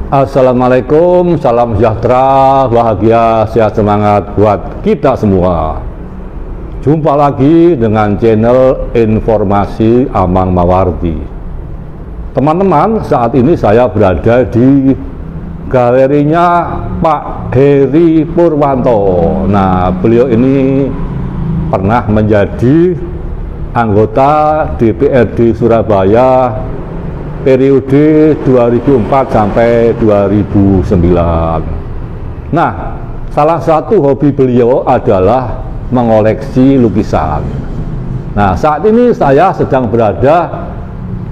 Assalamualaikum, salam sejahtera, bahagia, sehat, semangat buat kita semua. Jumpa lagi dengan channel Informasi Amang Mawardi. Teman-teman, saat ini saya berada di galerinya Pak Heri Purwanto. Nah, beliau ini pernah menjadi anggota DPRD Surabaya periode 2004 sampai 2009. Nah, salah satu hobi beliau adalah mengoleksi lukisan. Nah, saat ini saya sedang berada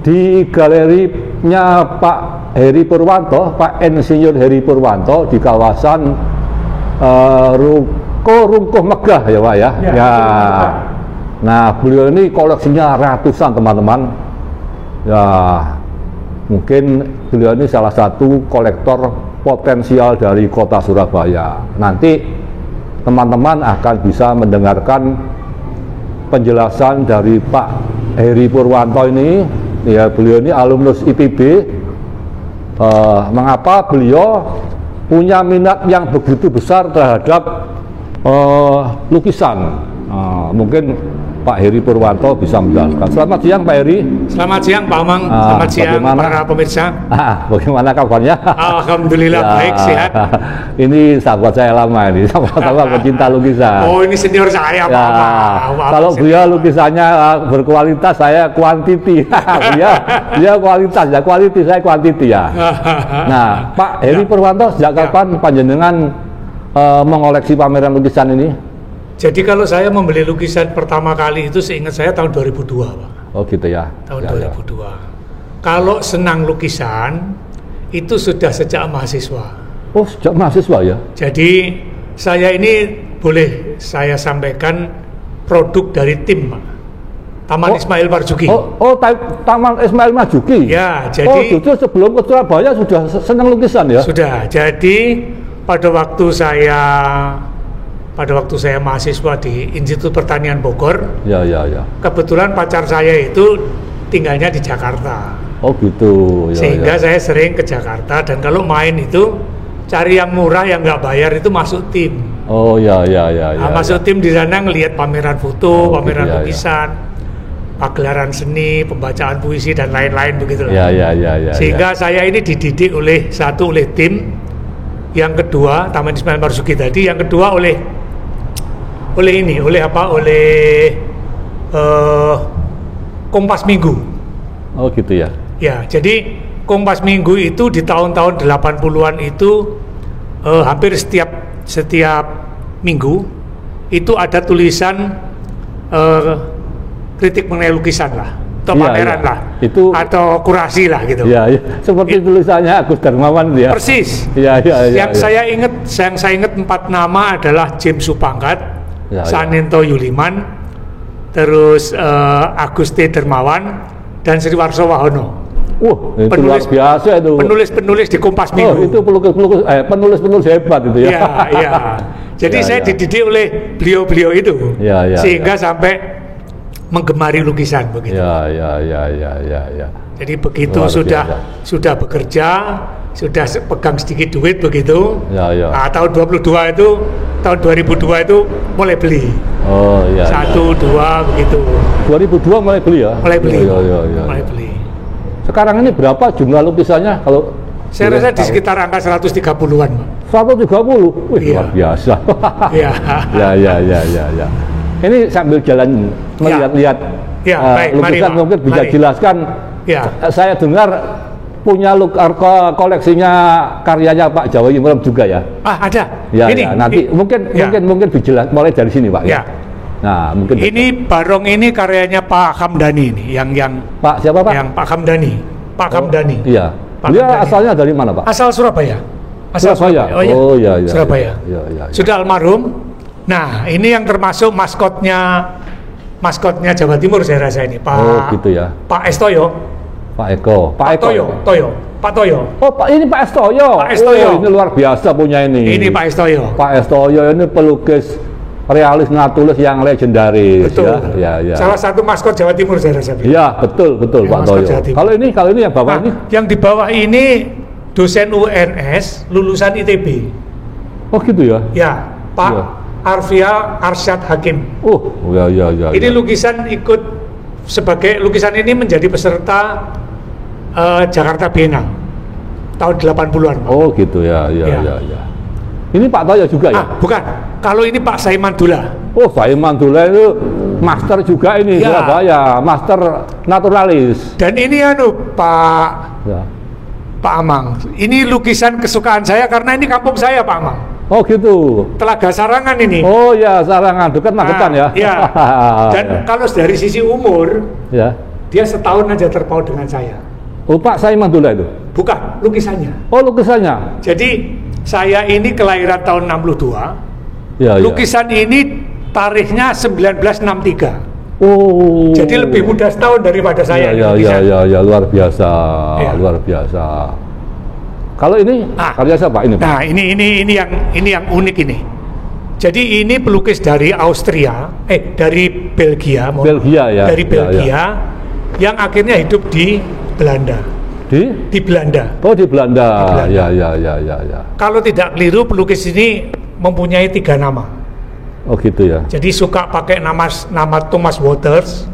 di galerinya Pak Heri Purwanto, Pak Insinyur Heri Purwanto di kawasan Rungkuh Megah ya Pak ya. Ya. Nah, beliau ini koleksinya ratusan teman-teman. Ya, mungkin beliau ini salah satu kolektor potensial dari kota Surabaya. Nanti teman-teman akan bisa mendengarkan penjelasan dari Pak Heri Purwanto ini. Ya, beliau ini alumnus IPB. Mengapa beliau punya minat yang begitu besar terhadap lukisan? Mungkin Pak Heri Purwanto bisa menjelaskan. Selamat siang Pak Heri. Selamat siang Pak Amang. Selamat siang para pemirsa. Bagaimana kabarnya? Alhamdulillah baik, sehat. Ini sahabat saya lama ini, sahabat pecinta lukisan. Oh, ini senior saya Pak Amang. Kalau beliau lukisannya berkualitas, saya kuantiti. dia kualitas ya, quality saya kuantiti ya. Nah, Pak Heri Purwanto sejak kapan panjenengan mengoleksi pameran lukisan ini? Jadi kalau saya membeli lukisan pertama kali itu seingat saya tahun 2002 Pak. Oh gitu ya. Tahun 2002. Kalau senang lukisan itu sudah sejak mahasiswa. Oh, sejak mahasiswa ya? Jadi saya ini boleh saya sampaikan produk dari tim Pak. Taman Ismail Marzuki. Taman Ismail Marzuki. Ya, jadi justru sebelum ke Surabaya sudah senang lukisan ya? Sudah. Jadi pada waktu saya mahasiswa di Institut Pertanian Bogor, ya. Kebetulan pacar saya itu tinggalnya di Jakarta. Oh gitu. Sehingga saya sering ke Jakarta, dan kalau main itu cari yang murah yang nggak bayar itu masuk tim. Oh ya. Masuk tim di sana ngelihat pameran foto, pameran lukisan, pagelaran seni, pembacaan puisi dan lain-lain begitu lah. Sehingga saya ini dididik oleh tim, yang kedua Taman Ismail Marzuki tadi, yang kedua oleh Kompas Minggu. Oh gitu ya. Ya, jadi Kompas Minggu itu di tahun-tahun 80-an itu hampir setiap minggu itu ada tulisan kritik mengenai lukisan lah, atau pameran lah, itu atau kurasi lah gitu. Iya. Seperti tulisannya Agus Darmawan ya. Persis. Yang saya ingat 4 nama adalah James Supangkat, Sanento Yuliman, terus Agus T. Dermawan, dan Sri Warso Wahono. Itu luar biasa itu. Penulis di Kompas Minggu. Itu penulis hebat itu ya. Iya. Jadi saya dididik oleh beliau-beliau itu, sehingga sampai menggemari lukisan begitu. Ya. Jadi begitu sudah bekerja, sudah pegang sedikit duit begitu. Nah, tahun 2002 itu mulai beli. Oh iya. 1, 2 begitu. 2002 mulai beli ya? Mulai beli. Sekarang ini berapa jumlah lukisannya kalau? Saya rasa di sekitar angka 130-an, Pak. 130? Wih, luar biasa. Ya. Ini sambil jalan melihat-lihat lukisan, mungkin bisa jelaskan. Ya. Saya dengar punya koleksinya karyanya Pak Jawa Imam juga ya? Ada. Nanti mungkin dijelaskan mulai dari sini Pak. Ya. Nah, mungkin ini barong ini karyanya Pak Hamdani ini, yang Pak siapa Pak? Yang Pak Hamdani. Iya. Dia asalnya dari mana Pak? Asal Surabaya. Surabaya. Oh iya. Surabaya. Iya. Sudah almarhum. Nah, ini yang termasuk maskotnya Jawa Timur saya rasa ini, Pak. Oh gitu ya. Pak Estoyo. Pak Eko. Pak Toyo. Oh, ini Pak Estoyo. Ini luar biasa punya ini. Ini Pak Estoyo. Pak Estoyo ini pelukis realis natulis yang legendaris. Betul. Ya. Salah satu maskot Jawa Timur saya rasa. Iya, betul ya, Pak Toyo. Kalau ini yang bawah ini? Yang di bawah ini dosen UNS, lulusan ITB. Oh gitu ya? Ya, Pak Arfial Arsyad Hakim. Oh, ya. Ini lukisan ikut sebagai lukisan ini menjadi peserta Jakarta Biennale tahun 80-an. Oh gitu ya. Ini Pak Toyo juga ya? Bukan. Kalau ini Pak Saiman Dullah. Oh, Saiman Dullah itu master juga ini Surabaya, master naturalis. Dan ini Pak Amang. Ini lukisan kesukaan saya karena ini kampung saya, Pak Amang. Oh gitu. Telaga Sarangan ini. Oh ya, Sarangan dekat Magetan ya. Iya. Dan kalau dari sisi umur, ya, dia setahun aja terpaut dengan saya. Oh, Pak Saiman Dullah itu? Bukan, lukisannya. Oh, lukisannya. Jadi saya ini kelahiran tahun 62. Ya, lukisan ini tarikhnya 1963. Oh. Jadi lebih muda setahun daripada saya. Ya, luar biasa, luar biasa. Kalau ini karya siapa ini, Pak? Nah, ini yang unik ini. Jadi ini pelukis dari dari Belgia, dari Belgia, yang akhirnya hidup di Belanda. Di Belanda. Oh, di Belanda. Ya. Kalau tidak keliru, pelukis ini mempunyai 3 nama. Oh gitu ya. Jadi suka pakai nama Thomas Waters.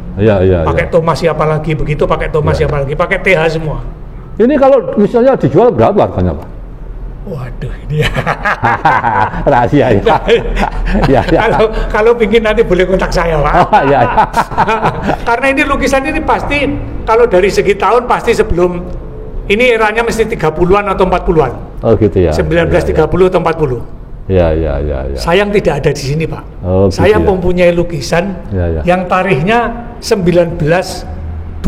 Pakai Thomas siapa lagi, begitu pakai Thomas siapa lagi, pakai TH semua. Ini kalau misalnya dijual berapa harganya, Pak? Waduh, ini rahasia ya. Kalau pingin nanti boleh kontak saya, Pak. Oh, ya. Karena ini lukisan ini pasti kalau dari segi tahun pasti sebelum ini eranya mesti 30-an atau 40-an. Oh gitu ya. 1930 atau 40. Ya. Sayang tidak ada di sini, Pak. Oh, gitu saya mempunyai lukisan yang tarikhnya 1924.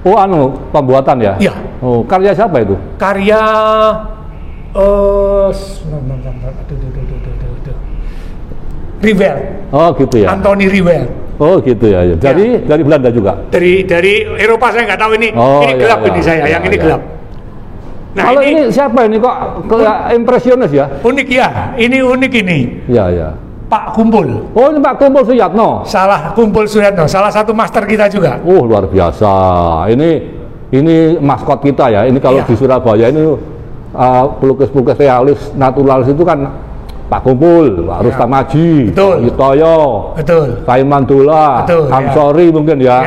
Oh, pembuatan ya? Iya. Oh, karya siapa itu? Karya Riewel. Oh, gitu ya. Anthony Riewel. Oh, gitu ya. Dari Belanda juga. Dari Eropa saya nggak tahu ini. Ini gelap ini saya. Yang ini gelap. Nah, kalau ini siapa ini kok impresionis ya? Unik ya. Ini unik ini. Ya. Pak Kumpul. Oh, ini Pak Kumpul Suyatno. Kumpul Suyatno, salah satu master kita juga. Oh, luar biasa. Ini maskot kita ya. Ini kalau di Surabaya ini pelukis-pelukis realis, naturalis itu kan Pak Kumpul, Pak Rustam Haji, Toyo, Saiman Dullah, Hamsori mungkin ya.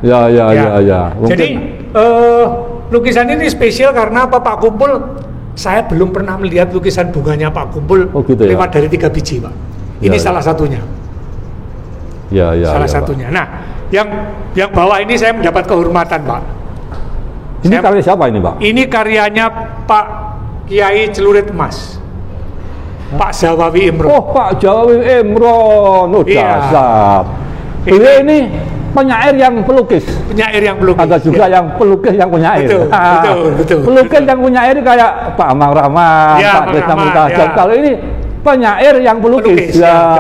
Ya. Mungkin. Jadi lukisan ini spesial karena Pak Kumpul, saya belum pernah melihat lukisan bunganya Pak Kumpul lewat dari 3 biji, Pak. Ini salah satunya. Salah satunya. Nah, yang bawah ini saya mendapat kehormatan, Pak. Ini karya siapa ini, Pak? Ini karyanya Pak Kiai Celurit Emas. Pak Zawawi Imron. Oh, Pak Zawawi Imron. Oh, dasar. Ini penyair yang pelukis. Ada juga yang pelukis yang penyair. Betul. Pelukis yang penyair kayak Pak Amang Rahman, Pak Desa Mutajab. Kalau ini penyair yang pelukis. Ya.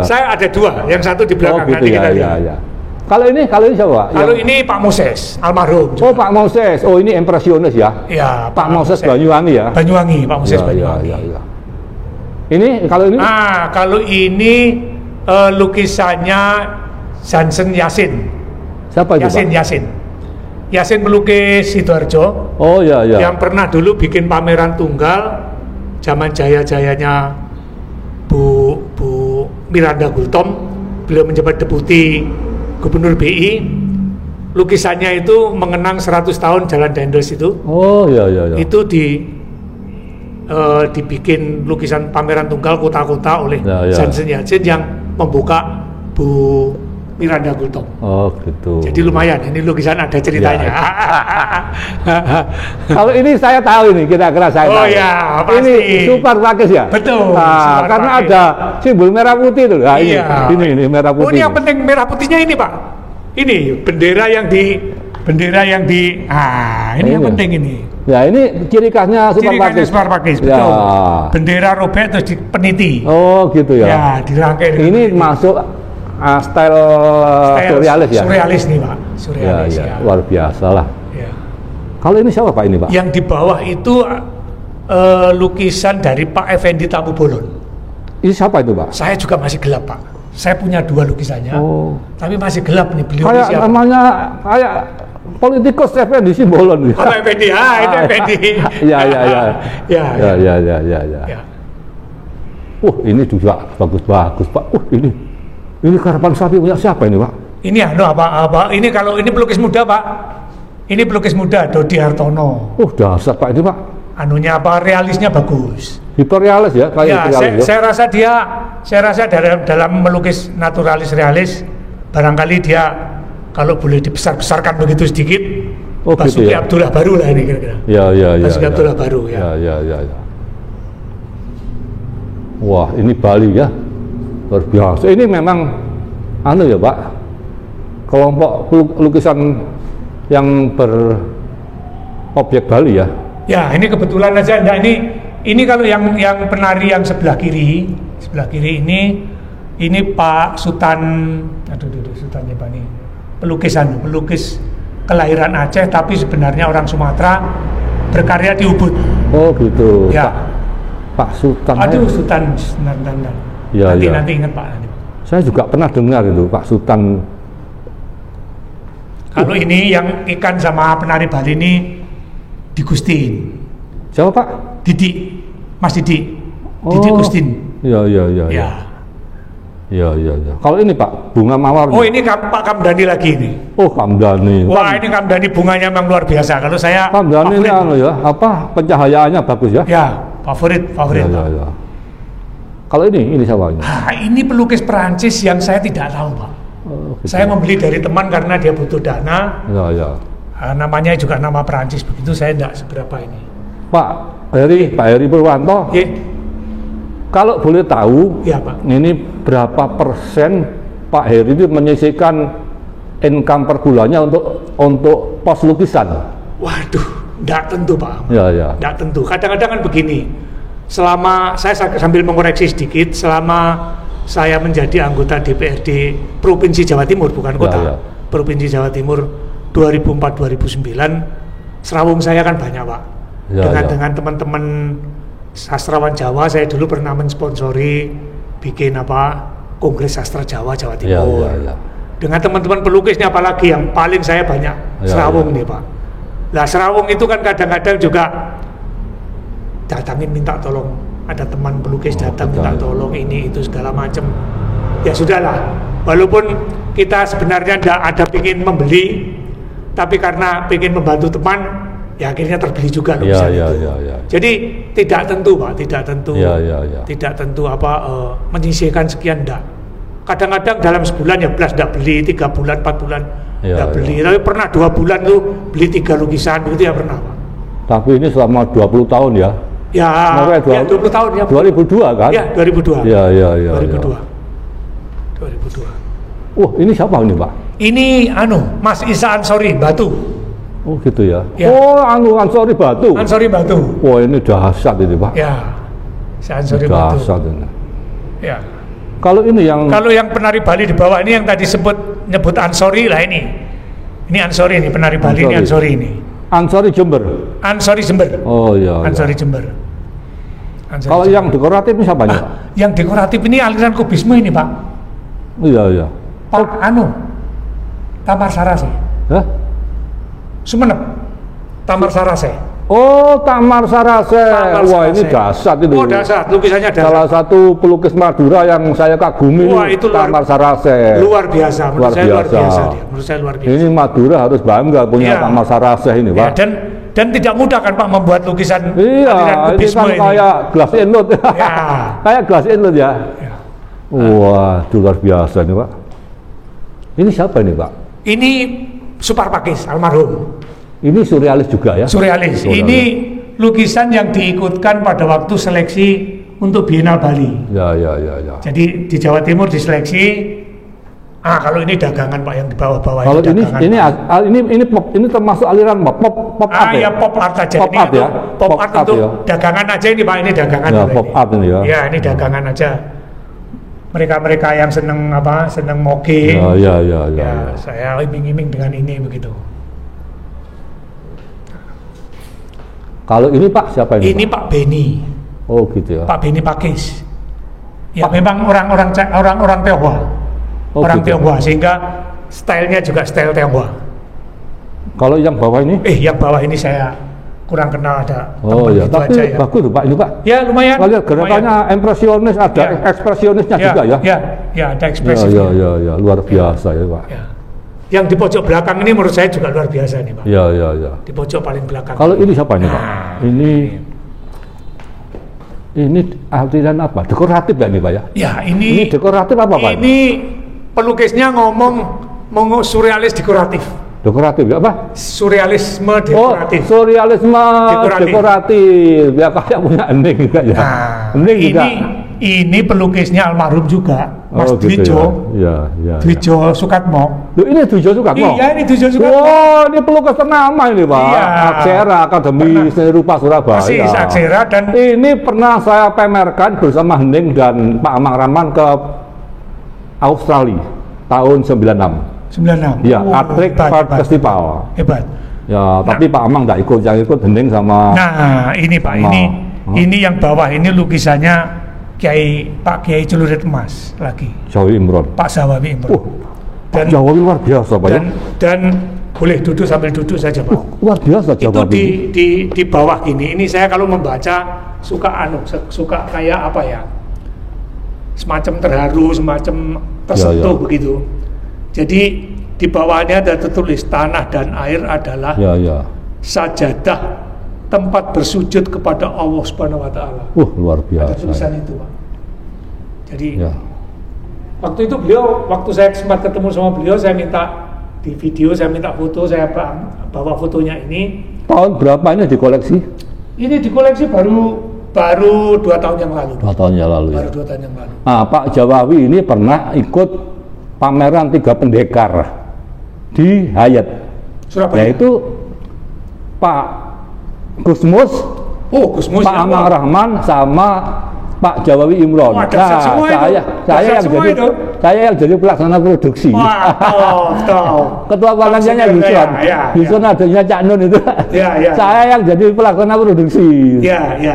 Saya ada 2, yang satu di belakang. Oh, gitu ya. Kalau ini siapa? Kalau ini Pak Moses, almarhum. Oh, Pak Moses. Oh, ini impresionis ya? Iya. Pak Moses Banyuwangi ya? Pak Moses Banyuwangi. Ya. Ini kalau ini? Kalau ini lukisannya Jansen Yasin. Siapa itu, Pak? Yasin pelukis Sidoarjo. Oh ya. Yang pernah dulu bikin pameran tunggal zaman jaya-jayanya Bu Miranda Gultom. Beliau menjabat deputi Gubernur BI. Lukisannya itu mengenang 100 tahun Jalan Dendels itu. Oh ya. Itu dibikin lukisan pameran tunggal kota-kota oleh Jansen Yasin yang membuka Bu Miranda Gultom. Oh gitu. Jadi lumayan, ini lukisan ada ceritanya. Kalau ini saya tahu ini, kira-kira saya tahu. Oh ya, pasti. Ini super pakis ya? Betul. Karena ada simbol merah putih itu. Nah, ini merah putih. Oh, ini yang penting merah putihnya ini, Pak. Ini bendera yang di ini yang penting ini. Ya, ini ciri khasnya super pakis. Betul. Bendera robek terus dipeniti. Oh, gitu ya. Ya, dirangkai. Ini masuk style surrealis ya? Surrealis nih, Pak. Surrealis ya. Luar biasa lah. Ya. Kalau ini siapa, Pak, ini, Pak? Yang di bawah itu lukisan dari Pak Effendi Tamu Bolon. Ini siapa itu, Pak? Saya juga masih gelap, Pak. Saya punya 2 lukisannya, tapi masih gelap nih. Beliau kayak siapa? Namanya kayak politikus Effendi Simbolon. Oh, Effendi, itu Effendi. Ya. Ini juga bagus Pak. Ini karapan sapi punya siapa ini Pak? Ini apa? Ini kalau ini pelukis muda Pak. Ini pelukis muda Dodi Hartono. Dasar Pak ini Pak. Anunya apa? Realisnya bagus. Hiperrealis ya, kayak saya rasa dalam melukis naturalis realis barangkali dia kalau boleh dibesar-besarkan begitu sedikit. Basuki gitu ya? Abdullah Baru lah ini kira-kira. Basuki Abdullah Baru ya. Wah, ini Bali ya. Luar biasa. Ini memang ya Pak. Kelompok lukisan yang berobjek Bali ya. Ya, ini kebetulan aja. Nah, ini kalau yang penari yang sebelah kiri ini Pak Sultan, Sultannya Pak ini pelukis kelahiran Aceh tapi sebenarnya orang Sumatera, berkarya di Ubud. Oh gitu. Ya. Pak Sultan. Sultan. Nanti ingat Pak. Saya juga pernah dengar itu Pak Sultan. Kalau ini yang ikan sama penari Bali ini di Gustin. Siapa Pak? Mas Didi. Didi Gustin. Iya. Kalau ini Pak, bunga mawar. Ini Pak Kamdani lagi ini. Kamdani. Wah, ini Kamdani bunganya memang luar biasa. Kalau saya Kamdani ini pencahayaannya bagus ya? Ya, favorit. Ya. Kalau ini siapa ini? Ini pelukis Perancis yang saya tidak tahu Pak. Gitu. Saya membeli dari teman karena dia butuh dana. Ya. Namanya juga nama Perancis begitu, saya tidak seberapa ini. Pak Heri Purwanto. Kalau boleh tahu, ya, Pak. Ini berapa persen Pak Heri itu menyisihkan income per bulannya untuk pos lukisan? Waduh, tidak tentu Pak. Ya. Tidak tentu. Kadang-kadang kan begini. Selama saya sambil mengoreksi sedikit, selama saya menjadi anggota DPRD Provinsi Jawa Timur, bukan kota, Provinsi Jawa Timur 2004-2009, serawung saya kan banyak Pak. Dengan teman-teman sastrawan Jawa, saya dulu pernah mensponsori bikin Kongres Sastra Jawa Timur. Dengan teman-teman pelukisnya apalagi yang paling saya banyak serawung nih Pak. Lah serawung itu kan kadang-kadang juga datangin minta tolong, ada teman pelukis datang minta tolong ini itu segala macam. Ya sudahlah, walaupun kita sebenarnya tidak ada pingin membeli, tapi karena pingin membantu teman, ya akhirnya terbeli juga lukisan itu. Jadi tidak tentu Pak, tidak tentu, tidak tentu menyisihkan sekian enggak. Kadang-kadang dalam sebulan ya belas tidak beli, 3 bulan, 4 bulan tidak beli. Tapi pernah 2 bulan tuh beli 3 lukisan begitu ya pernah Pak. Tapi ini selama 20 tahun ya? Ya 20 tahun ya. 2002 kan? Ya 2002. Ya. 2002. Ini siapa ini Pak? Ini Mas Isa Ansori Batu. Oh gitu ya. Ansori Batu. Ansori Batu. Wah ini dahsyat ini Pak. Ya. Ansori Batu. Dahsyat ini. Ya. Kalau yang penari Bali di bawah ini yang tadi nyebut Ansori lah ini. Ini Ansori ini penari Bali ini Ansori ini. Ansori Jember. Ansori Jember. Oh iya. Ansori Jember. Kalau yang dekoratif ini siapa Pak? Yang dekoratif ini aliran kubisme ini Pak. Iya. Pak Tamar Sarase. Hah? Sumenep. Tamar Sarase. Tamar Sarase. Wah ini dahsyat itu. Dahsyat, lukisannya dahsyat. Salah satu pelukis Madura yang saya kagumi. Wah, itu Tamar Sarase. Luar biasa. Menurut saya luar biasa. Ini Madura harus bangga punya Tamar Sarase ini Pak. Dan tidak mudah kan Pak membuat lukisan aliran kubisme ini. Kayak glass inlet. Kayak glass inlet ya. Wah, luar biasa nih Pak. Ini siapa ini Pak? Ini Supar Pakis, almarhum. Ini surrealis juga ya? Surrealis. Ini lukisan yang diikutkan pada waktu seleksi untuk Biennale Bali. Ya. Jadi di Jawa Timur diseleksi. Kalau ini dagangan Pak yang di bawah-bawah. Kalau ini termasuk aliran pop art ya? Pop art aja. Pop art ya? Pop art untuk dagangan aja ini Pak, ini dagangan. Ya, pop art ini ya. Ya, ini dagangan aja. Mereka yang seneng moge. Ya. Saya iming-iming dengan ini begitu. Kalau ini Pak siapa ini? Ini Pak Beni. Oh gitu ya. Pak Beni Pakis. Ya memang orang-orang Tionghoa. Orang gitu. Tionghoa, sehingga stylenya juga style Tionghoa. Kalau yang bawah ini? Yang bawah ini saya kurang kenal, ada. Oh iya, tapi aja, bagus Pak ini Pak. Ya lumayan. Lihat gerakannya impresionis, ada ekspresionisnya juga ya. Ya ada ekspresifnya. Ya, luar biasa ya Pak. Ya. Yang di pojok belakang ini menurut saya juga luar biasa nih Pak. Ya. Di pojok paling belakang. Kalau ini siapa nih Pak? Ini artinya apa? Dekoratif ya nih Pak ya? Ya ini dekoratif apa Pak? Ini pelukisnya ngomong surrealis dekoratif. Dekoratif ya apa? Surrealisme dekoratif. Surrealisme dekoratif. Ya kayak punya Ening juga ya. Ening juga. Ini pelukisnya almarhum juga, Mas Dwijo. Ya. Dwijo Sukatmo. Loh, ini Dwijo Sukatmo? Iya, ini Dwijo Sukatmo. Oh, ini pelukis ternama ini Pak. Iya. Aksera Akademi Seni Rupa Surabaya. Persis, Aksera dan ini pernah saya pamerkan bersama Hening dan Pak Amang Rahman ke Australia tahun 96. Ya, Atrik Art Festival. Hebat. Ya, tapi Pak Amang tidak ikut, yang ikut Hening sama. Nah, ini Pak, ini yang bawah ini lukisannya Pak Kiai Celurit Emas lagi. Jawawi Imron. Pak Zawawi Imron. Pak Jawawi luar biasa Pak ya. Dan boleh duduk sambil duduk saja Pak. Luar biasa Jawawi. Itu di bawah gini. Ini saya kalau membaca suka kayak apa ya? Semacam terharu, semacam tersentuh begitu. Jadi di bawahnya ada tertulis tanah dan air adalah sajadah tempat bersujud kepada Allah Subhanahu wa taala. Luar biasa. Ada tulisan itu, Pak. Jadi waktu itu waktu saya sempat ketemu sama beliau, saya minta di video, saya minta foto, saya bawa fotonya ini. Tahun berapa ini dikoleksi? Ini dikoleksi baru 2 tahun yang lalu. 2 tahun yang lalu. Baru 2 tahun yang lalu. Pak Jawawi ini pernah ikut pameran 3 pendekar di Hayat Surabaya. Yaitu Pak Gusmus, Pak Amang Rahman sama Pak Jawawi Imron. Saya yang jadi pelaksana produksi. Ketua panitianya Yuson adanya Cak Nun itu. Saya yang jadi pelaksana produksi.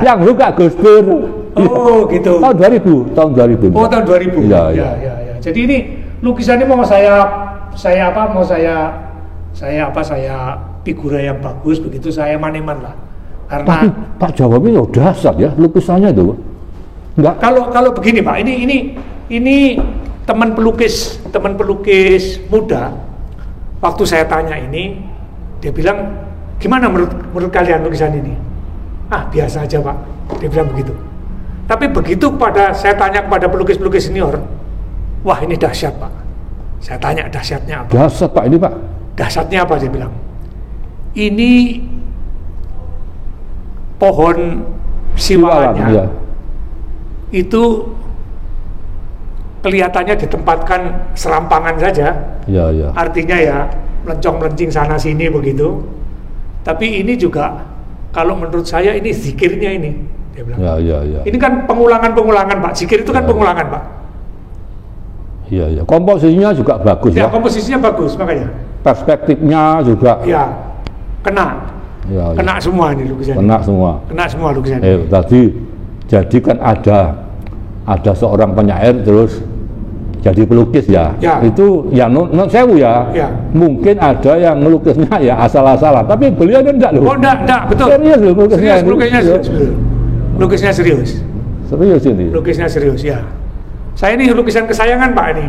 Yang buka Gus Dur. Oh gitu. Tahun 2000. Tahun 2000. Ya. Jadi ini lukisan ini mau saya figura yang bagus begitu, saya maneman lah. Karena tapi Pak Jawabi udah dahsyat ya lukisannya itu. Enggak. Kalau begini Pak, ini teman pelukis muda. Waktu saya tanya ini, dia bilang, gimana menurut kalian lukisan ini? Biasa aja Pak, dia bilang begitu. Tapi begitu saya tanya kepada pelukis senior, wah ini dahsyat Pak. Saya tanya dahsyatnya apa? Dahsyat Pak ini Pak. Dahsyatnya apa, dia bilang? Ini pohon siwalannya itu kelihatannya ditempatkan serampangan saja. Artinya ya melencong-melencing sana sini begitu. Tapi ini juga kalau menurut saya ini zikirnya ini, dia bilang. Ini kan pengulangan Pak. Zikir itu kan pengulangan Pak. Komposisinya juga bagus ya. Komposisinya bagus makanya. Perspektifnya juga. Kena. Kena semua ini lukisan. Kena semua lukisan. Tadi jadi kan ada seorang penyair terus jadi pelukis ya. Itu ya non sewu ya. Mungkin ada yang melukisnya ya asal-asalan, tapi beliau ini enggak loh. Enggak, betul. Serius loh lukisnya. Lukisnya serius. Serius ini. Lukisnya serius ya. Saya ini lukisan kesayangan Pak ini.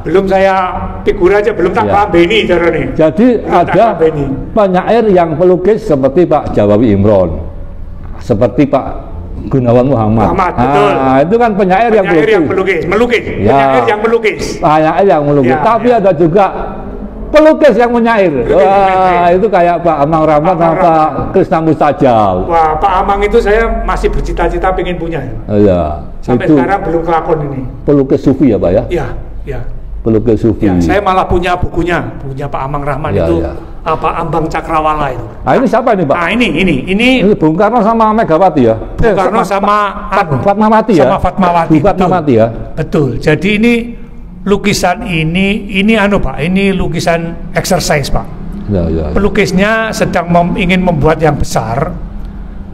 Belum saya figura aja, belum tak beni cara nih. Jadi ada penyair yang pelukis seperti Pak Jawawi Imron, seperti Pak Gunawan Muhammad. Betul. Itu kan penyair yang melukis. Penyair yang melukis. Tapi ada juga pelukis yang menyair. Itu kayak Pak Amang Rahman sama Pak Krisna Mustajab. Wah, Pak Amang itu saya masih bercita-cita pengen punya. Sampai sekarang belum kelakon ini. Pelukis sufi ya Pak ya? Ya. Pelukis sufi. Saya malah punya bukunya Pak Amang Rahman itu. Apa Ambang Cakrawala itu. Ini siapa ini Pak? Ini Bung Karno sama Megawati ya? Bung Karno sama Fatmawati ya? Sama Fatmawati. Ya? Betul. Jadi ini lukisan ini Pak, ini lukisan exercise Pak. Pelukisnya sedang ingin membuat yang besar.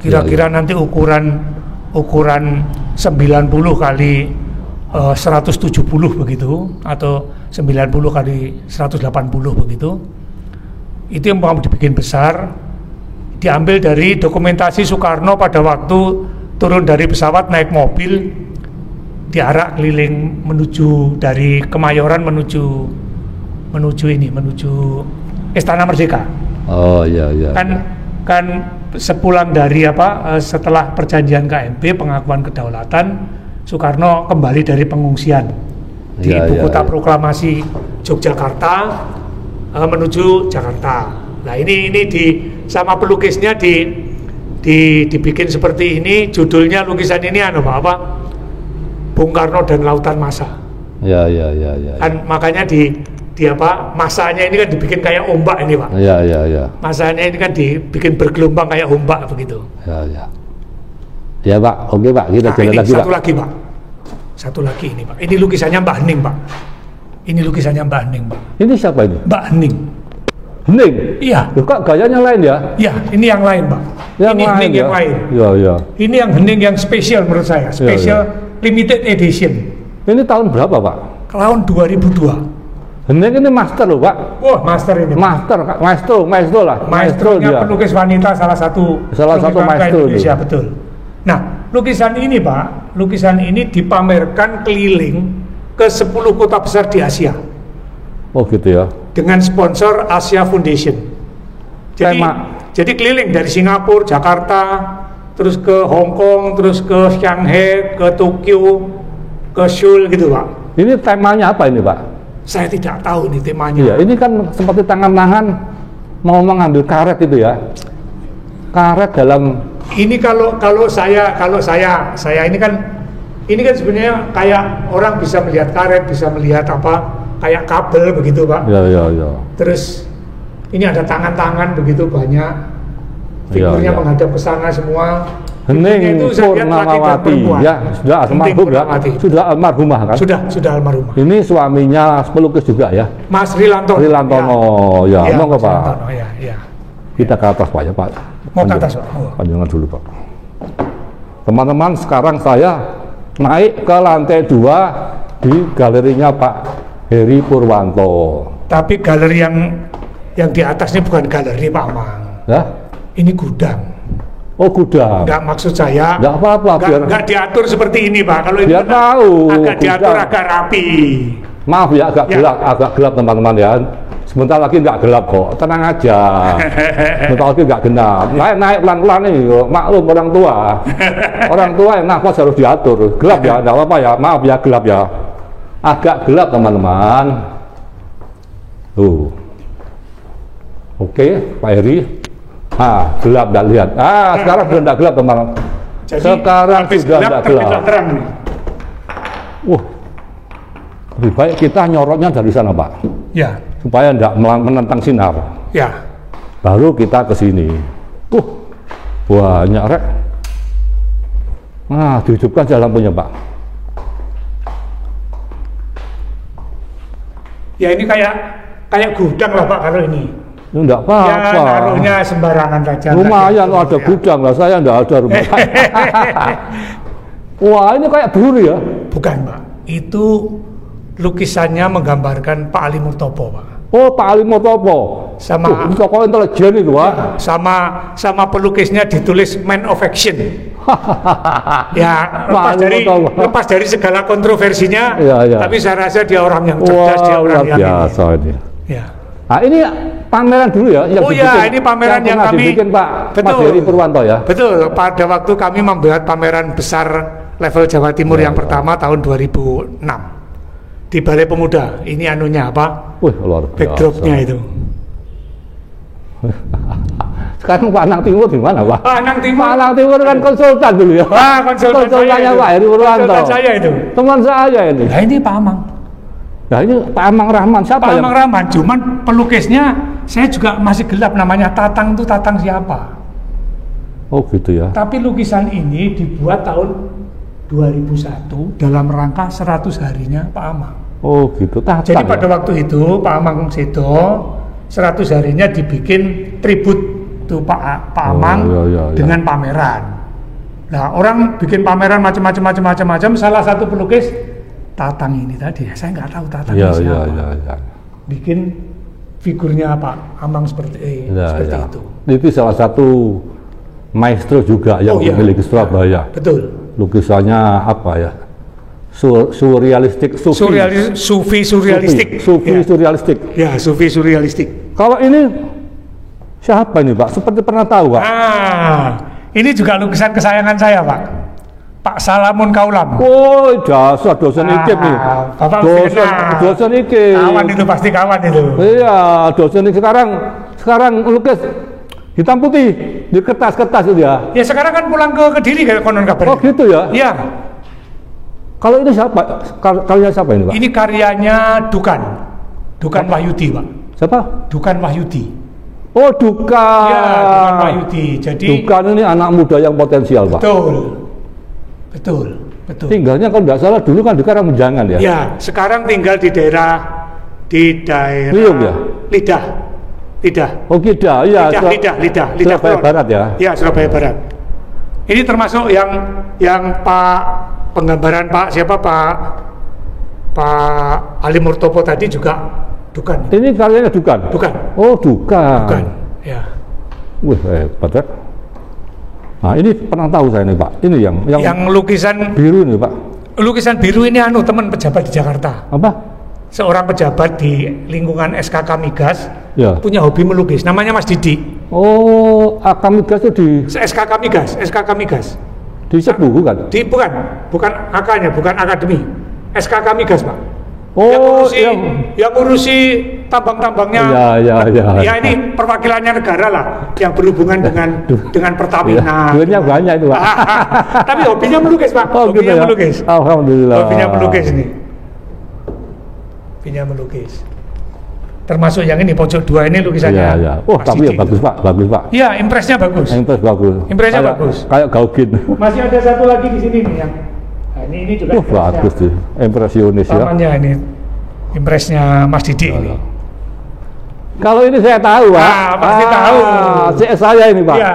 Kira-kira nanti ukuran 90 kali 170 begitu, atau 90 kali 180 begitu. Itu yang mau dibikin besar, diambil dari dokumentasi Soekarno pada waktu turun dari pesawat naik mobil, diarak keliling menuju dari Kemayoran menuju Istana Merdeka. Oh iya. Kan sepulang dari setelah perjanjian KMP, pengakuan kedaulatan, Soekarno kembali dari pengungsian di ibu kota proklamasi Yogyakarta menuju Jakarta. Nah ini sama pelukisnya dibikin seperti ini. Judulnya lukisan ini Bung Karno dan Lautan Masa. Ya. Kan makanya masanya ini kan dibikin kayak ombak ini, Pak. Ya. Masanya ini kan dibikin bergelombang kayak ombak begitu. Ya. Ya Pak, oke Pak, kita jalan lagi Pak. Satu lagi ini Pak. Ini lukisannya Mbak Hening Pak. Ini siapa ini? Mbak Hening. Hening? Iya. Kok gayanya lain ya? Iya, ini yang lain Pak. Ini Hening yang lain. Iya. Ini yang Hening yang spesial menurut saya. Spesial limited edition. Ini tahun berapa Pak? Tahun 2002. Hening ini master loh Pak. Wah, master ini. Maestro lah. Maestronya dia. Pelukis wanita salah satu maestro Indonesia, betul. Nah, lukisan ini Pak, dipamerkan keliling ke 10 kota besar di Asia. Oh gitu ya. Dengan sponsor Asia Foundation. Jadi keliling dari Singapura, Jakarta, terus ke Hong Kong, terus ke Shanghai, ke Tokyo, ke Seoul gitu Pak. Ini temanya apa ini Pak? Saya tidak tahu nih temanya. Iya, ini kan seperti tangan-tangan mau mengambil karet itu ya. Karet dalam ini kalau saya ini kan sebenarnya kayak orang bisa melihat karet, bisa melihat kayak kabel begitu Pak. Ya. Terus ini ada tangan-tangan begitu banyak, figurnya menghadap ke sana semua. Hening Purnamawati, ya sudah almarhumah kan? Sudah almarhumah. Ini suaminya pelukis juga ya? Mas Rilantono. Ya, monggo Pak. Ya. Kita ke atas Pak ya Pak. Mau ke atas Pak. Panjangan dulu Pak. Teman-teman, sekarang saya naik ke lantai 2 di galerinya Pak Heri Purwanto. Tapi galeri yang di atas ini bukan galeri Pak Amang. Ya? Ini gudang. Oh gudang. Enggak, maksud saya. Enggak apa-apa. Enggak diatur seperti ini Pak. Kalau biar ini tahu. Agak diatur agak rapi. Maaf ya, agak gelap teman-teman ya. Sebentar lagi nggak gelap kok, tenang aja. Sebentar lagi nggak genap. Naik pelan-pelan nih, maklum orang tua. Orang tua yang nafas harus diatur. Gelap ya, nggak apa-apa ya. Maaf ya, gelap ya. Agak gelap teman-teman. Tuh. Oke, Pak Heri. Gelap nggak lihat. Sekarang sudah nggak gelap teman-teman. Sekarang sudah nggak gelap. Lebih baik kita nyorotnya dari sana Pak. Ya. Supaya tidak menentang sinar. Ya. Baru kita ke sini. Banyak rek. Dihidupkan lampunya Pak. Ya ini kayak gudang lah Pak kalau ini. Enggak apa-apa. Ya naruhnya sembarangan saja. Lumayan ada gudang lah, saya enggak ada rumah. Wah ini kayak buru ya? Bukan Pak. Itu lukisannya menggambarkan Pak Ali Murtopo Pak. Oh Pak Ali Murtopo sama tokoh intelijen itu Pak. Sama pelukisnya ditulis Man of Action. Ya lepas dari segala kontroversinya, tapi saya rasa dia orang yang cerdas, dia orang yang biasa ini. Ya. Nah ini pameran dulu ya? Ini pameran yang kami bikin Pak Mas Heri Purwanto ya? Betul. Pada waktu kami membuat pameran besar level Jawa Timur yang pertama tahun 2006. Di Balai Pemuda, ini anunya apa? Luar biasa. Backdropnya itu. Sekarang Pak Anang Timur di mana Pak? Anang Timur kan konsultan dulu ya. Konsultannya Pak Heri Purwanto. Konsultan saya itu. Teman saya ini. Nah ini Pak Amang. Nah ini Pak Amang Rahman siapa? Pak Amang Rahman. Cuman pelukisnya saya juga masih gelap namanya. Tatang itu Tatang siapa? Oh gitu ya. Tapi lukisan ini dibuat tahun 2001 dalam rangka 100 harinya Pak Amang. Oh gitu. Jadi pada waktu itu Pak Amang Sedo 100 harinya dibikin tribut tuh Pak Amang dengan pameran. Nah, orang bikin pameran macam-macam, salah satu pelukis Tatang ini tadi, saya nggak tahu Tatang ya, siapa. Ya. Bikin figurnya Pak Amang seperti itu. Itu salah satu maestro juga yang memiliki Surabaya. Betul. Lukisannya apa ya? Surrealistik, Sufi surrealistik. Ya, Sufi surrealistik. Kalau ini siapa ini, Pak? Seperti pernah tahu, Pak. Ini juga lukisan kesayangan saya, Pak. Pak Salamun Kaulam. Oh, dasar dosen IKIP nih. Dosen IKIP. Kawan itu, pasti kawan itu. Iya, dosen IKIP sekarang lukis hitam putih di kertas-kertas itu ya. Ya, sekarang kan pulang ke Kediri kayak konon kabar. Oh, gitu ya? Iya. Kalau ini siapa? Karyanya siapa ini, Pak? Ini karyanya Dukan Wahyudi, Pak. Siapa? Dukan Wahyudi. Oh, Dukan. Ya, Dukan Wahyudi. Jadi Dukan ini anak muda yang potensial, Pak. Betul. Tinggalnya kalau nggak salah dulu kan di Karangmenjangan ya? Ya, sekarang tinggal di daerah Liung ya? Lidah. Oh, Lidah, iya. Lidah. Surabaya Barat ya? Ya, Surabaya Barat. Ini termasuk yang penggambaran Pak Ali Murtopo tadi juga Dukan. Ini karyanya Dukan? Oh, Dukan. Ya. Wih, hebat ya. Nah, ini pernah tahu saya nih, Pak. Ini yang lukisan biru nih, Pak. Lukisan biru ini teman pejabat di Jakarta. Apa? Seorang pejabat di lingkungan SKK Migas ya. Punya hobi melukis. Namanya Mas Didi. Oh, Migas itu di SKK Migas. Di Cebu bukan? Bukan AK-nya, bukan akademi. SKK Migas, Pak. Oh, yang ngurusi tambang-tambangnya. Ya, ini perwakilannya negara lah yang berhubungan dengan Pertamina. Duitnya banyak itu, Pak. Tapi hobinya melukis, Pak. Hobinya melukis. Alhamdulillah. Hobinya melukis nih. Termasuk yang ini pojok 2 ini lukisannya. Iya. Oh, tapi ya bagus, Pak. Iya, impresnya bagus. Impresnya bagus. Kayak Gauguin. Masih ada satu lagi di sini nih yang ini juga bagus sih, impresionis ya. Namanya ini impresnya Mas Didi ini. Kalau ini saya tahu, Pak. Pasti tahu. Saya ini, Pak. Ya.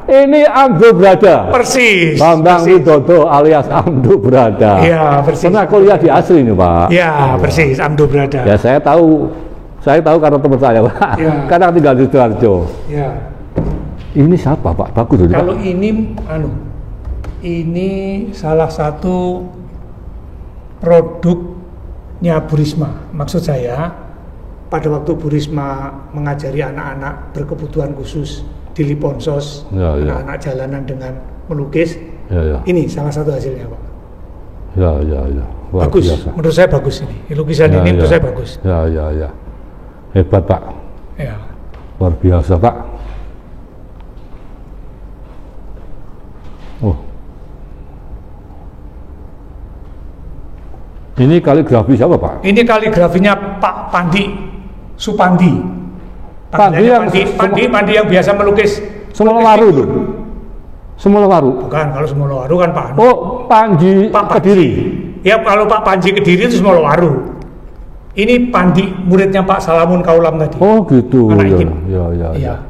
Ini Amdo Brada. Persis. Bambang Widodo alias Amdo Brada. Iya, persis. Pernah kuliah di Asri ini, Pak. Iya, persis, Amdo Brada. Ya, saya tahu karena teman saya, Pak. Ya. Karena tinggal di Sidoarjo. Iya. Ini siapa, Pak? Bagus ini, Pak. Kalau ini salah satu produknya Bu Risma. Maksud saya, pada waktu Bu Risma mengajari anak-anak berkebutuhan khusus di Liponsos, anak-anak jalanan dengan melukis, ini salah satu hasilnya, Pak. Ya. Bagus, menurut saya bagus ini. Lukisan ini menurut saya bagus. Ya. Hebat, Pak. Ya. Luar biasa, Pak. Oh. Ini kaligrafi siapa, Pak? Ini kaligrafinya Pak Pandi Supandi. Pandi yang biasa melukis Semolowaru itu. Semolowaru. Bukan, kalau Semolowaru kan Pak. Oh, Panji Kediri. Ya, kalau Pak Panji Kediri itu Semolowaru. Ini Pandi, muridnya Pak Salamun Kaulam tadi. Oh, gitu. Ya.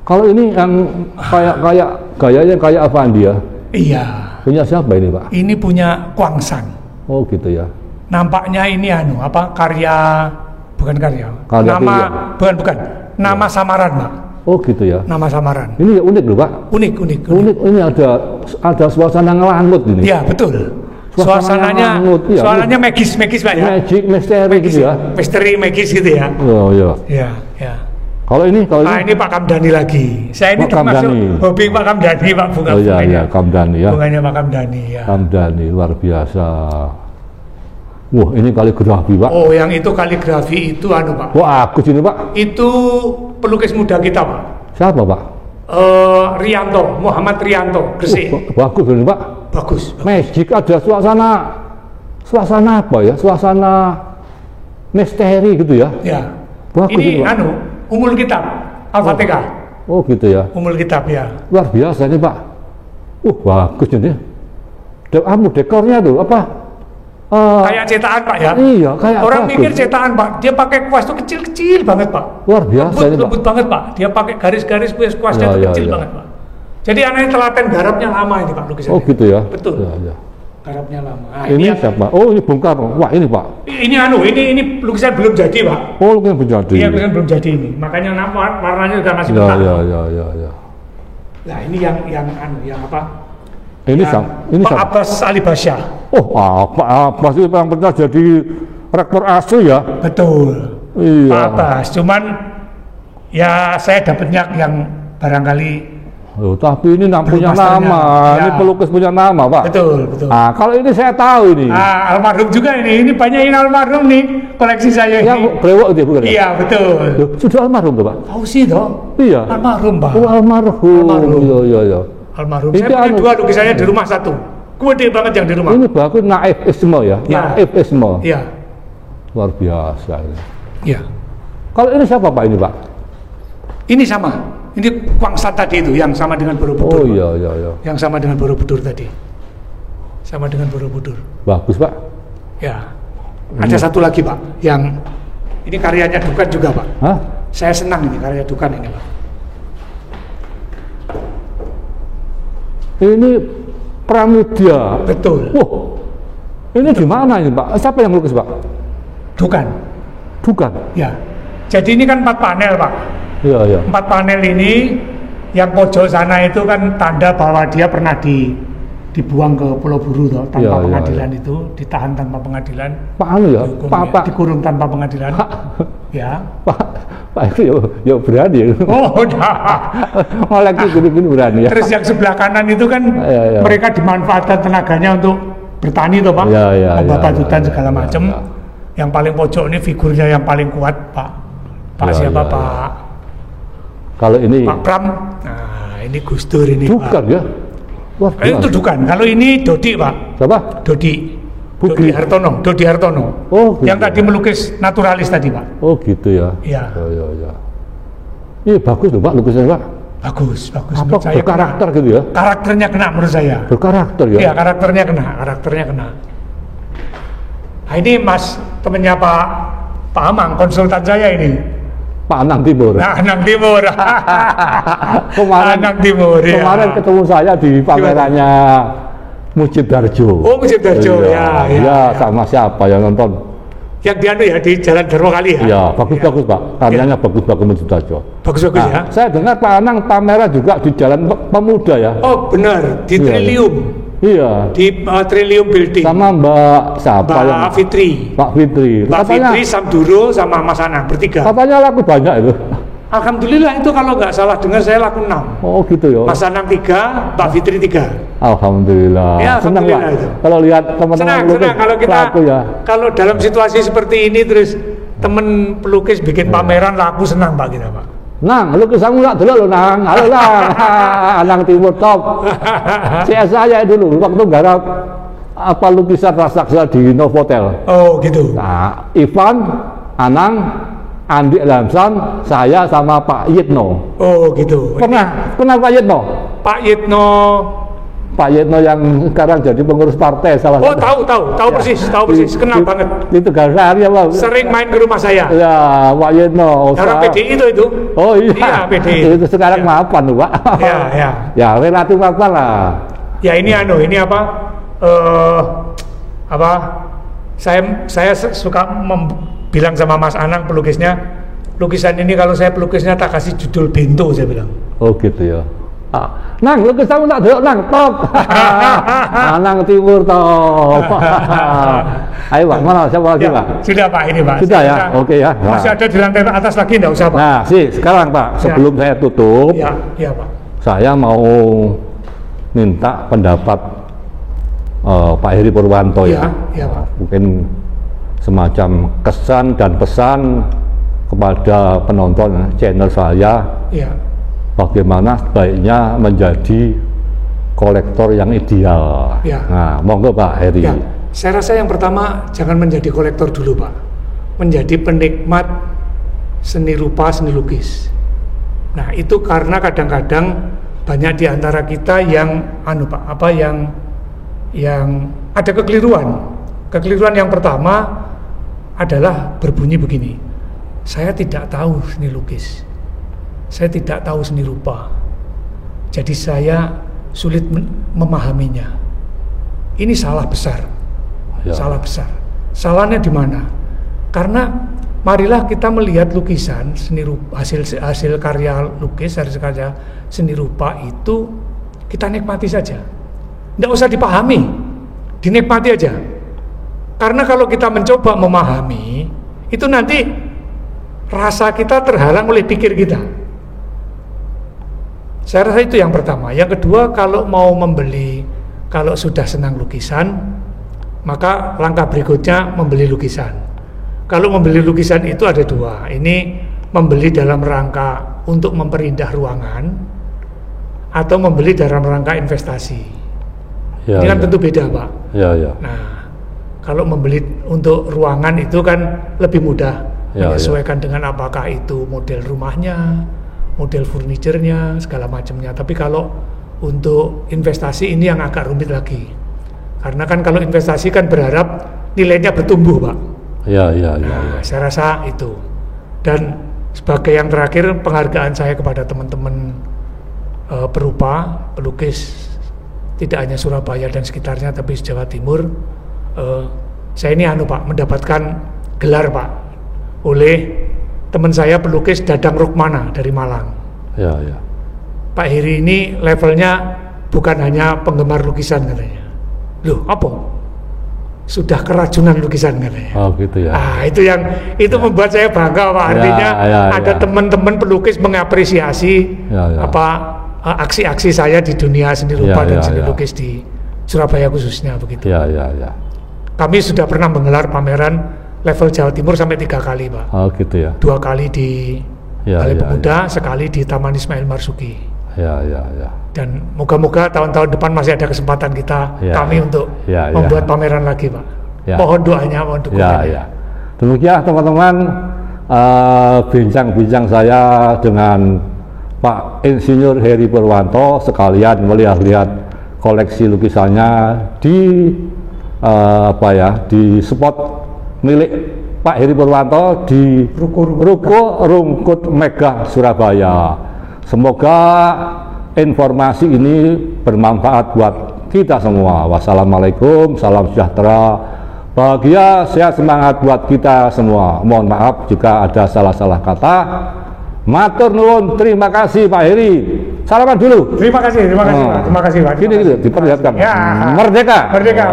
Kalau ini yang kayak gayanya kayak Avandi ya? Iya. Punya siapa ini, Pak? Ini punya Kuangsan. Oh, gitu ya. Nampaknya ini bukan karya. Bukan. Nama samaran, Pak. Oh, gitu ya. Nama samaran. Ini unik loh, Pak. Unik. Ini ada suasana ngelangut ini. Iya, betul. Suasananya magis, Pak ya. Magic, misteri gitu ya. Misteri magis gitu ya. Oh, iya. Iya. Kalau ini ini Pak Kamdani lagi. Saya ini termasuk hobi Pak Kamdani, Pak, Iya, Kamdani ya. Bunganya Pak Kamdani ya. Kamdani luar biasa. Wah, ini kaligrafi, Pak. Oh, yang itu kaligrafi itu Pak. Wah, bagus ini, Pak. Itu pelukis muda kita, Pak. Siapa, Pak? Muhammad Rianto, Gresik. Bagus ini, Pak. Bagus. Magic, ada suasana apa ya? Suasana misteri gitu ya. Ya. Bagus ini Pak. Umul Kitab Al-Fatihah. Oh, gitu ya. Umul Kitab ya. Luar biasa ini, Pak. Bagus ini. Dekornya tuh apa? Kayak cetakan, Pak ya. Iya, kayak orang mikir cetakan, Pak. Dia pakai kuas tuh kecil banget, Pak. Luar biasa ini, Pak. Lembut banget, Pak. Dia pakai garis-garis kuasnya tuh kecil banget, Pak. Jadi aneh telaten garapnya lama ini Pak lukisannya. Oh gitu ya. Betul. Ya. Garapnya lama. Nah, ini siapa? Oh ini Bung Karno. Wah ini Pak. Ini lukisan belum jadi Pak. Oh lukisan belum jadi. Iya lukisan belum jadi ini. Makanya warnanya juga masih mentah. Ya. Nah ini yang apa? Ini Pak Abbas Ali Basyah. Oh Pak Abbas itu yang pernah jadi rektor asli ya. Betul. Iya. Pak Abbas. Cuman ya saya dapatnya yang barangkali. Oh, tapi ini punya nama, ini pelukis punya nama Pak. Betul. Ah, kalau ini saya tahu ini. Almarhum juga ini banyak yang almarhum nih koleksi saya ini. Yang brewok itu bukan? Iya betul. Loh, sudah almarhum tuh Pak? Fauzi toh? Iya. Almarhum Pak. Oh almarhum. Iya. Almarhum. Saya punya dua lukisannya di rumah satu. Gede banget yang di rumah. Ini bagus naifisme ya. Naifisme. Iya. Luar biasa ini. Iya. Kalau ini siapa Pak ini Pak? Ini sama. Ini Kwangsat tadi itu yang sama dengan Borobudur. Oh iya. Yang sama dengan Borobudur tadi. Sama dengan Borobudur. Bagus Pak. Ya. Ada satu lagi Pak, yang ini karyanya Dukan juga Pak. Hah? Saya senang ini karya Dukan ini Pak. Ini Pramudia. Betul. Wah. Ini di mana ini Pak? Siapa yang lukis Pak? Dukan. Ya. Jadi ini kan 4 panel Pak. Iya. 4 panel ini yang pojok sana itu kan tanda bahwa dia pernah dibuang ke Pulau Buru toh, tanpa pengadilan itu, ditahan tanpa pengadilan. Pak anu ya, Pak dikurung tanpa pengadilan. Ya. Pak itu ya berani ya. Oh, udah. Ngoleksi gini-gini berani ya. Terus yang sebelah kanan itu kan mereka dimanfaatkan tenaganya untuk bertani toh Pak. Membabat hutan segala macam. Yang paling pojok ini figurnya yang paling kuat Pak. Pak? Kalau ini Pak Pram, nah ini Gus Dur ini Dukan Pak. Ya? Wah, itu Dukan, kalau ini Dodi Pak. Siapa? Dodi Hartono. Oh gitu. Yang tadi melukis naturalis tadi Pak. Oh gitu ya. Iya. Ya. Ini bagus loh Pak lukisannya Pak. Bagus. Apa berkarakter gitu ya? Karakternya kena menurut saya. Berkarakter ya? Iya karakternya kena. Nah ini Mas temennya Pak Amang, konsultan saya ini. Pak Anang Timur. Nah, Anang Timur. Kemarin ketemu saya di pamerannya Mujib Darjo. Oh, Mujib Darjo. Ya. Sama siapa yang nonton? Yang di Jalan Darmo kali ya? Iya, bagus Pak. Karyanya bagus Mujib Darjo. Bagus ya. Saya dengar Pak Anang pameran juga di Jalan Pemuda ya. Oh, benar, di Trilium. Iya. Di Trilium Building. Sama Mbak siapa? Mbak Fitri. Mbak Fitri, Samduro, sama Mas Anang bertiga. Katanya laku banyak itu. Alhamdulillah itu kalau nggak salah dengar saya laku 6. Oh gitu ya. Mas Anang 3, Mbak Fitri 3. Alhamdulillah. Ya, senang Pak. Kalau lihat teman-teman senang kalau kita ya. Kalau dalam situasi seperti ini terus temen pelukis bikin pameran laku senang Pak kita Pak. Nang, lukisanmu tak dulu loh Nang. Halo Nang. Anang Timur top. Saya dulu waktu garap apa lukisan raksasa di Novotel. Oh gitu. Nah, Ivan, Anang, Andi Lamsan, saya sama Pak Yitno. Oh gitu. Pernah Pak Yitno? Pak Yitno yang sekarang jadi pengurus partai salah satu. Oh tahu persis, kenal banget. Itu gara Pak. Sering main ke rumah saya. Ya, Pak Yitno. Orang PDI itu. Oh iya. Iya PDI. Itu sekarang mapan Pak. Iya. Ya relatif mapan lah. Ya ini ini apa? Saya suka bilang sama Mas Anang pelukisnya, lukisan ini kalau saya pelukisnya tak kasih judul bento saya bilang. Oh gitu ya. Nang, lukisanmu tak delok Nang, top. Anang Timur top. Ayo Pak, mana siapa lagi Pak? Sudah Pak ini Pak. Sudah ya, oke ya. Masih ada di lantai atas lagi enggak usah Pak. Nah, sekarang Pak, sebelum saya tutup. Iya Pak. Saya mau minta pendapat Pak Heri Purwanto ya. Iya Pak. Mungkin semacam kesan dan pesan kepada penonton channel saya. Iya. Bagaimana sebaiknya menjadi kolektor yang ideal. Ya. Nah, monggo Pak Heri. Ya. Saya rasa yang pertama jangan menjadi kolektor dulu Pak, menjadi penikmat seni rupa, seni lukis. Nah itu karena kadang-kadang banyak di antara kita yang yang ada kekeliruan. Kekeliruan yang pertama adalah berbunyi begini: saya tidak tahu seni lukis. Saya tidak tahu seni rupa. Jadi saya sulit memahaminya. Ini salah besar. Salah besar. Salahnya di mana? Karena marilah kita melihat lukisan seni rupa, hasil karya lukis, hasil karya seni rupa itu kita nikmati saja. Nggak usah dipahami, dinikmati aja. Karena kalau kita mencoba memahami, itu nanti rasa kita terhalang oleh pikir kita. Saya rasa itu yang pertama. Yang kedua, kalau mau membeli, kalau sudah senang lukisan, maka langkah berikutnya membeli lukisan. Kalau membeli lukisan itu ada dua. Ini membeli dalam rangka untuk memperindah ruangan, atau membeli dalam rangka investasi. Ini kan tentu beda, Pak. Nah, kalau membeli untuk ruangan itu kan lebih mudah, menyesuaikan dengan apakah itu model rumahnya, model furniturnya, segala macamnya. Tapi kalau untuk investasi ini yang agak rumit lagi, karena kan kalau investasi kan berharap nilainya bertumbuh, Pak. Saya rasa itu. Dan sebagai yang terakhir, penghargaan saya kepada teman-teman perupa, pelukis, tidak hanya Surabaya dan sekitarnya, tapi Jawa Timur. Saya ini Pak, mendapatkan gelar, Pak, oleh teman saya pelukis Dadang Rukmana dari Malang. Pak Heri ini levelnya bukan hanya penggemar lukisan katanya. Loh, apa? Sudah keracunan lukisan katanya. Oh gitu ya. Itu membuat saya bangga, Pak. Artinya ada teman-teman pelukis mengapresiasi aksi-aksi saya di dunia seni rupa dan seni lukis di Surabaya khususnya begitu. Kami sudah pernah menggelar pameran level Jawa Timur sampai 3 kali, Pak. Oh gitu ya. 2 kali di Balai Pemuda, sekali di Taman Ismail Marzuki. Dan moga-moga tahun-tahun depan masih ada kesempatan kami untuk membuat pameran lagi, Pak. Mohon doanya, mohon dukungannya. Demikian teman-teman, bincang-bincang saya dengan Pak Insinyur Heri Purwanto, sekalian melihat-lihat koleksi lukisannya di di spot milik Pak Heri Purwanto di Ruko Rungkut Megah Surabaya. Semoga informasi ini bermanfaat buat kita semua. Wassalamualaikum, salam sejahtera, bahagia, sehat, semangat buat kita semua. Mohon maaf jika ada salah-salah kata. Matur nuwun, terima kasih Pak Heri. Salaman dulu. Terima kasih Pak. Terima kasih Pak. Gini diperlihatkan. Merdeka. Merdeka.